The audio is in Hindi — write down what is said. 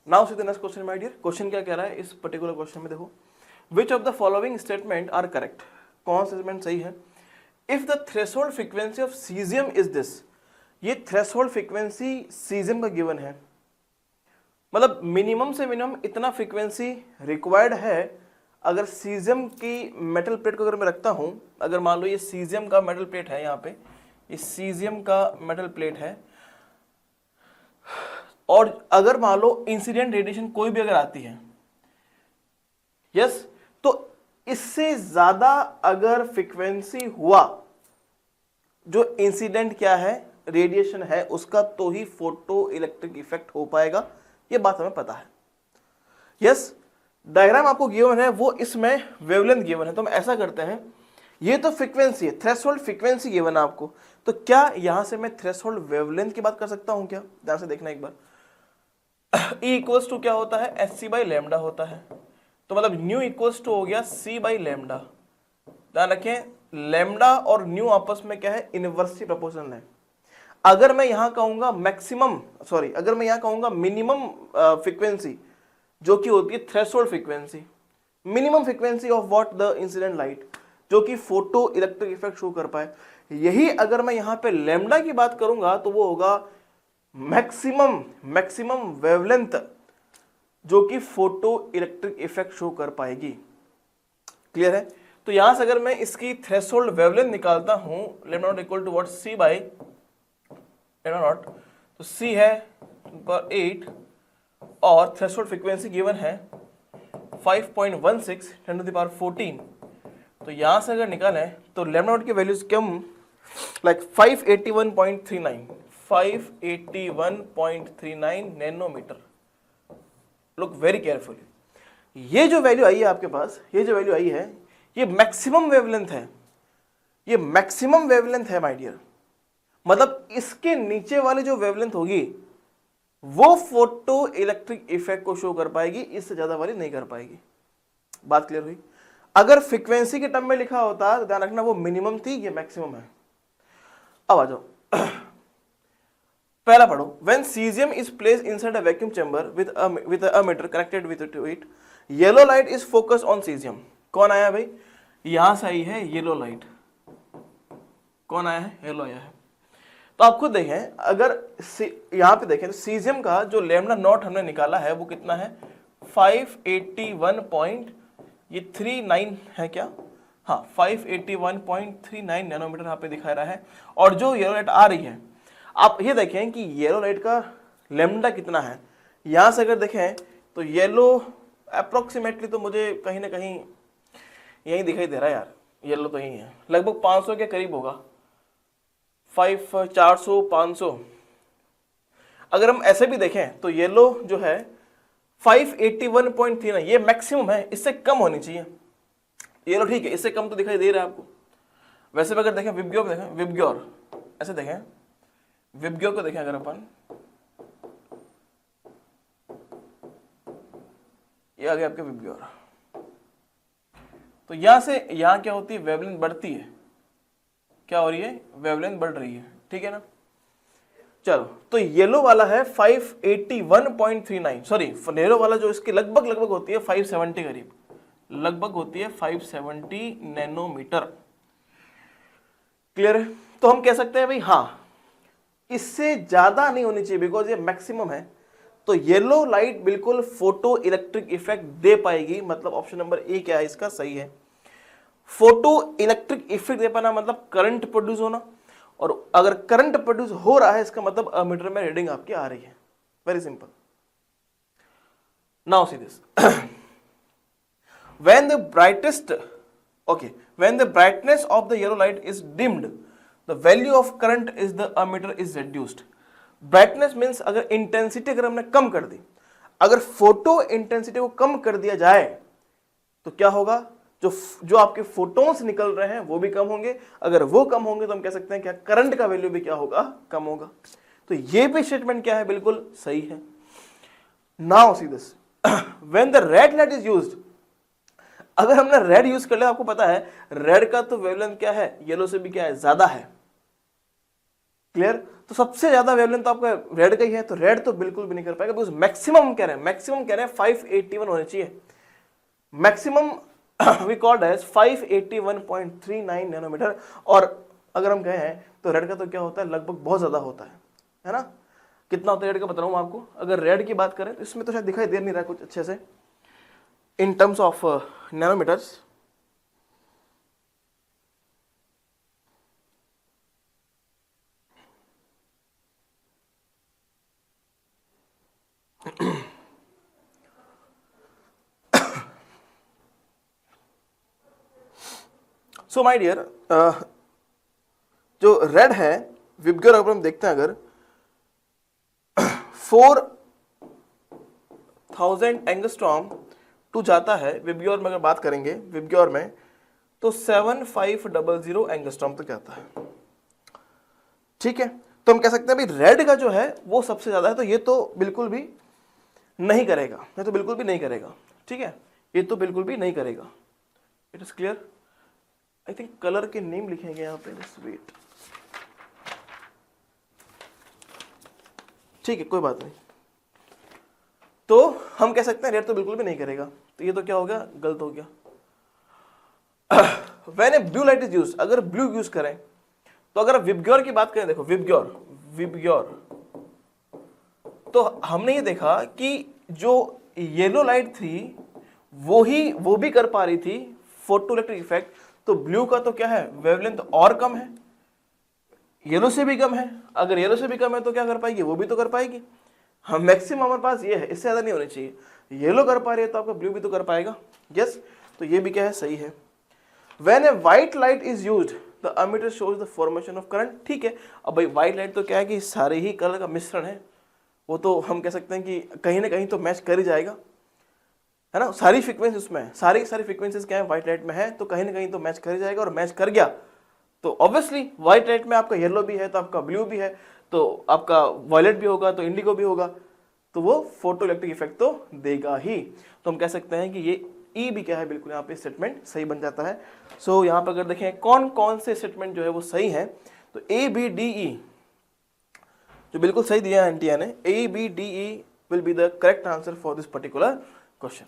Now see the next question my dear. Question क्या कह रहा है इस पर्टिकुलर क्वेश्चन में, देखो which of the following statement are correct, कौन सा स्टेटमेंट सही है। If the threshold frequency of caesium is this, ये थ्रेशोल्ड फ्रीक्वेंसी सीजियम का गिवन है, मतलब मिनिमम से मिनिमम इतना फ्रीक्वेंसी रिक्वायर्ड है। अगर सीजियम की मेटल प्लेट को अगर मैं रखता हूं, अगर मान लो ये सीजियम का मेटल प्लेट है, यहाँ पे ये सीजियम का मेटल प्लेट है, और अगर मान लो इंसिडेंट रेडिएशन कोई भी अगर आती है, यस, तो इससे ज्यादा अगर फ्रीक्वेंसी हुआ, जो इंसिडेंट क्या है रेडिएशन है उसका, तो ही फोटो इलेक्ट्रिक इफेक्ट हो पाएगा, ये बात हमें पता है। यस, डायग्राम आपको गिवन है, वो इसमें वेवलेंथ गिवन है, तो हम ऐसा करते हैं, ये तो फ्रीक्वेंसी है, थ्रेशोल्ड फ्रीक्वेंसी गिवन है आपको, तो क्या यहां से मैं थ्रेशोल्ड वेवलेंथ की बात कर सकता हूं क्या? ध्यान से देखना एक बार। E इक्वल्स टू क्या होता है, एच सी बाई लेमडा होता है, तो मतलब न्यू इक्वल्स टू हो गया सी बाई लेमडा। ध्यान रखें, लेमडा और न्यू आपस में क्या है, इनवर्सली प्रोपोर्शनल है। अगर मैं यहां कहूंगा मैक्सिमम, सॉरी, अगर मैं यहां कहूंगा मिनिमम फ्रीक्वेंसी, जो कि होती है threshold frequency, minimum frequency of what, the incident light, जो कि फोटो इलेक्ट्रिक इफेक्ट शो कर पाए, यही अगर मैं यहां पे लेमडा की बात करूंगा तो वो होगा मैक्सिमम वेवलेंथ, जो कि फोटो इलेक्ट्रिक इफेक्ट शो कर पाएगी। क्लियर है? तो यहां से अगर मैं इसकी थ्रेशोल्ड वेवलेंथ निकालता हूं, lambda naught equal to what, c by lambda naught, तो सी है 8 और थ्रेशोल्ड फ्रीक्वेंसी गिवन है 5.16 10 टू द पावर 14, तो यहां से अगर निकालें तो लेमडा नॉट की वैल्यूज कम, like 581.39 nanometre. Look very carefully, ये जो वैल्यू आई है आपके पास, ये जो वैल्यू आई है, ये मैक्सिमम वेवलेंथ है, ये मैक्सिमम वेवलेंथ है माय डियर, मतलब इसके नीचे वाली जो वेवलेंथ होगी वो फोटो इलेक्ट्रिक इफेक्ट को शो कर पाएगी, इससे ज्यादा वाली नहीं कर पाएगी। बात क्लियर हुई? अगर फ्रीक्वेंसी के टर्म में लिखा होता तो ध्यान रखना वो मिनिमम थी, ये मैक्सिमम है। अब आ जाओ, पहला पढ़ो, when caesium is placed inside a vacuum chamber with a meter connected with it, yellow light is focused on caesium. कौन आया भाई? यहां से आई है येलो लाइट। कौन आया है? येलो आया है। तो आप खुद देखें, अगर यहां पे देखें तो सीजियम का जो लेमडा नॉट हमने निकाला है वो कितना है, 581.39 है क्या? हाँ, 581.39 नैनोमीटर यहाँ पे दिखा रहा है। और जो येलो लाइट आ रही है, आप ये देखें कि येलो लाइट का लेमडा कितना है। यहां से अगर देखें तो येलो अप्रोक्सीमेटली तो मुझे कहीं ना कहीं यही दिखाई दे रहा है यार, येलो तो यही है, लगभग 500 के करीब होगा, 400 500। अगर हम ऐसे भी देखें तो येलो जो है 581.39, ये मैक्सिमम है, इससे कम होनी चाहिए। येलो ठीक है, इससे कम तो दिखाई दे रहा है आपको। वैसे भी अगर देखें विबग्योर, देखें विबग्योर, ऐसे देखें विबग्योर को देखें अगर अपन, ये आ गया आपके विबग्योर, तो यहां से यहां क्या होती है, वेवलेंथ बढ़ती है। क्या हो रही है? वेवलेंथ बढ़ रही है, ठीक है ना। चलो, तो येलो वाला है 581.39, सॉरी येलो वाला जो इसकी लगभग होती है 570 करीब, लगभग होती है 570 नैनोमीटर। क्लियर है? तो हम कह सकते हैं भाई हाँ, इससे ज्यादा नहीं होनी चाहिए, बिकॉज ये मैक्सिमम है। तो येलो लाइट बिल्कुल फोटो इलेक्ट्रिक इफेक्ट दे पाएगी, मतलब ऑप्शन नंबर ए क्या है इसका, सही है। फोटो इलेक्ट्रिक इफेक्ट दे पाना मतलब करंट प्रोड्यूस होना, और अगर करंट प्रोड्यूस हो रहा है इसका मतलब अमीटर में रीडिंग आपकी आ रही है। Very simple. Now see this, when the brightness of the yellow light is dimmed, the value of current is the ammeter is reduced. Brightness means अगर इंटेंसिटी अगर हमने कम कर दी, अगर फोटो इंटेंसिटी को कम कर दिया जाए तो क्या होगा, जो आपके फोटोन्स निकल रहे हैं वो भी कम होंगे। अगर वो कम होंगे तो हम कह सकते हैं क्या, करंट का वैल्यू भी क्या होगा, कम होगा। तो ये भी स्टेटमेंट क्या है, बिल्कुल सही है। Now see this, when the red light is used, अगर हमने रेड यूज कर लिया, आपको पता है रेड का तो वेवलेंथ क्या है, येलो से भी क्या है, ज्यादा है। क्लियर? तो सबसे ज्यादा वेवलेंथ तो आपका रेड का ही है, तो रेड तो बिल्कुल भी नहीं कर पाएगा, बिकॉज मैक्सिमम कह रहे हैं, मैक्सिमम कह रहे हैं 581 होने चाहिए, maximum we called as 581.39 nanometre. और अगर हम कहें तो रेड का तो क्या होता है, लगभग बहुत ज्यादा होता है ना? कितना होता है रेड का बता रहा हूं आपको। अगर रेड की बात करें तो इसमें तो शायद दिखाई दे नहीं रहा कुछ अच्छे से in terms of nanometres. So my dear, जो रेड है विबग्योर, अगर हम देखते हैं अगर 4000 एंगस्ट्रॉम टू जाता है विबग्योर में, अगर बात करेंगे विबग्योर में तो 7500 एंगस्ट्रॉम तक जाता है। ठीक है, तो हम कह सकते हैं भाई रेड का जो है वो सबसे ज्यादा है, तो ये तो बिल्कुल भी नहीं करेगा, ये तो बिल्कुल भी नहीं करेगा। ठीक है, ये तो बिल्कुल भी नहीं करेगा। It is clear? I think colour के नेम लिखेंगे यहाँ पे, जस्ट वेट। ठीक है, कोई बात नहीं। तो हम कह सकते हैं रेड तो बिल्कुल भी नहीं करेगा, तो ये तो क्या हो गया, गलत हो गया। When A blue light is used, अगर ब्लू यूज करें तो अगर विबग्योर की बात करें, देखो विबग्योर तो हमने ये देखा कि जो येलो लाइट थी वो भी कर पा रही थी फोटोइलेक्ट्रिक इफेक्ट, तो ब्लू का तो क्या है, वेवलेंथ और कम है, येलो से भी कम है। अगर येलो से भी कम है तो क्या कर पाएगी, वो भी तो कर पाएगी। हम मैक्सिमम हमारे पास ये है, इससे ज्यादा नहीं होनी चाहिए। येलो कर पा रही है तो आपका ब्लू भी तो कर पाएगा। यस, तो ये भी क्या है, सही है। When a white light is used the ammeter shows the formation of current. ठीक है, अब भाई व्हाइट लाइट तो क्या है कि सारे ही कलर का मिश्रण है, वो तो हम कह सकते हैं कि कहीं ना कहीं तो मैच कर ही जाएगा, है ना? सारी फ्रीक्वेंसी उसमें, सारी फ्रीक्वेंसीज क्या है, व्हाइट लाइट में है, तो कहीं ना कहीं तो मैच कर ही जाएगा। और मैच कर गया तो ऑब्वियसली व्हाइट लाइट में आपका येलो भी है तो आपका ब्लू भी है, तो आपका वायलेट भी होगा तो इंडिगो भी होगा, तो वो फोटो इलेक्ट्रिक इफेक्ट तो देगा ही। तो हम कह सकते हैं कि ये ई भी क्या है, बिल्कुल यहाँ पे स्टेटमेंट सही बन जाता है। सो यहाँ पर अगर देखें कौन कौन से स्टेटमेंट जो है वो सही है, तो ए बी डी ई जो बिल्कुल सही दिया है एनटीए ने, A B D E will be the correct answer for this particular question.